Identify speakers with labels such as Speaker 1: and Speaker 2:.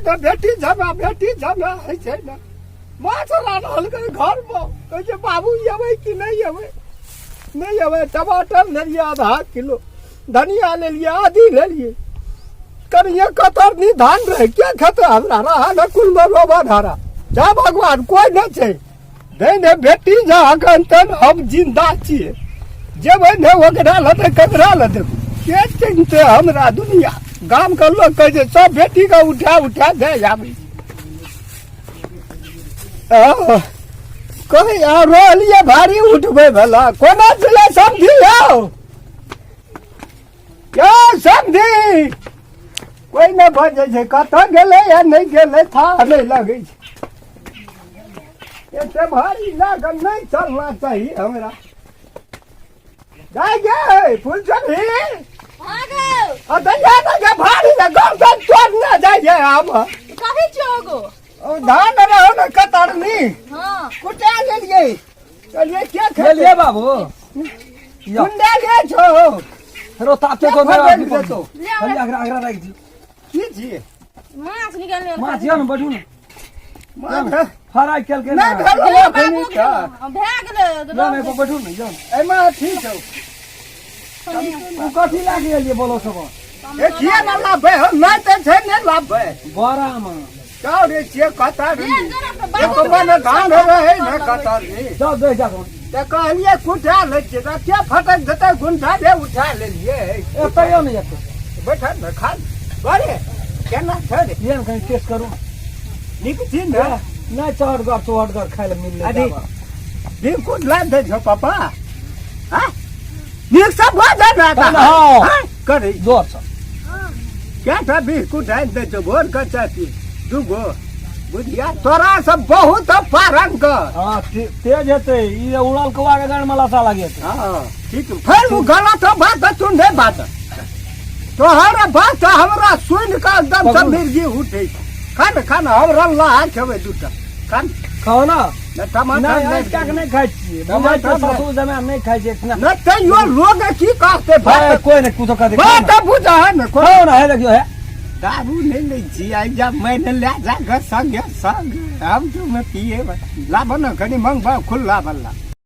Speaker 1: तो बेटी जमा है छे ना माछरा रहल के घर में कहे छे बाबू अबै कि नहीं अबै टमाटर ले लिया आधा किलो धनिया ले लिया आधी ले लिए करिए कतर नी धान रहे क्या खेते हमरा रहा न कुल में रोबा धारा जा भगवान कोई न छे देने बेटी जा अखन हम जिंदा छिए जेबै ने ओकरा लते कतरा लते के चिंते हमरा दुनिया गाम के लोग कहे छे सब बेटी के उठा दे आबै कहे रोलिए भारी उठबे भला कोना चले समझी आओ क्या समझी कोई न बजे छे कत गेले या नहीं गेले था नहीं लगे एते भारी लागल नहीं चलना चाहिए हमरा जाए गे फूल चढ़ी आ दया ना भारी ना गांव से तोड़ ना जाए हम
Speaker 2: काहे जोगो
Speaker 1: धान रहो ना कतरनी
Speaker 2: हां
Speaker 1: कुटा ले लिए चलिए क्या
Speaker 3: ले लिए बाबू
Speaker 1: गुंडा ले छो
Speaker 3: रो ताते को मेरा
Speaker 1: तो
Speaker 3: अरे आगरा रख दी
Speaker 1: की जी
Speaker 2: माछ निकालने
Speaker 3: माछ या न बढ़ू न
Speaker 1: माछ
Speaker 3: फराई केल के
Speaker 1: ना भेलो खनी का
Speaker 2: भए गेलै
Speaker 3: ना नहीं बढ़ू न जान
Speaker 1: एमा ठीक है
Speaker 3: तू कथी लागी एलिए बोलो सब
Speaker 1: ए किए ना लाबे ना ते छे ने लाबे
Speaker 3: बड़ा में
Speaker 1: का रे छे कतर एको बन धान रहे न कतर नी
Speaker 3: जाओ दे जा
Speaker 1: ते कहलिए कुटा ले छे त के फटक देते गुंठा दे उठा ले लिए
Speaker 3: ए तयो नहीं जाते
Speaker 1: बैठा न खा बड़े केना छे
Speaker 3: ये कहीं केस करूं
Speaker 1: निक छी न
Speaker 3: नहीं चढ़ खाए मिल ले
Speaker 1: दिन कुछ ला दे छो पापा हां निक सब भजा ना
Speaker 3: हां
Speaker 1: करे
Speaker 3: जोर से
Speaker 1: क्या था भी कुछ है दे छो भोर का चाची दुगो बुझिया तोरा सब बहुत पारन का
Speaker 3: हां तेज हेते ई उड़ल कवा के गान मला सा लागे
Speaker 1: हां ठीक फिर वो गलत बात तू नहीं बात तोहरा बात हमरा सुन का एकदम से मिर्गी उठे खान हमरा ला खेबे दूटा खान
Speaker 3: खाओ ना
Speaker 1: टमाटर
Speaker 3: नहीं काक नहीं खाई छी टमाटर सासू जमे नहीं खाई छी इतना
Speaker 1: न तैयो लोग की कहते
Speaker 3: भाई कोई नहीं कुछ कर दे
Speaker 1: बात बुझा है न
Speaker 3: खाओ ना है देखियो है
Speaker 1: दारू नहीं जी आई जब मैंने ले जा संग हम तो मैं पिए लाभ न घनी मंग खुला बल्ला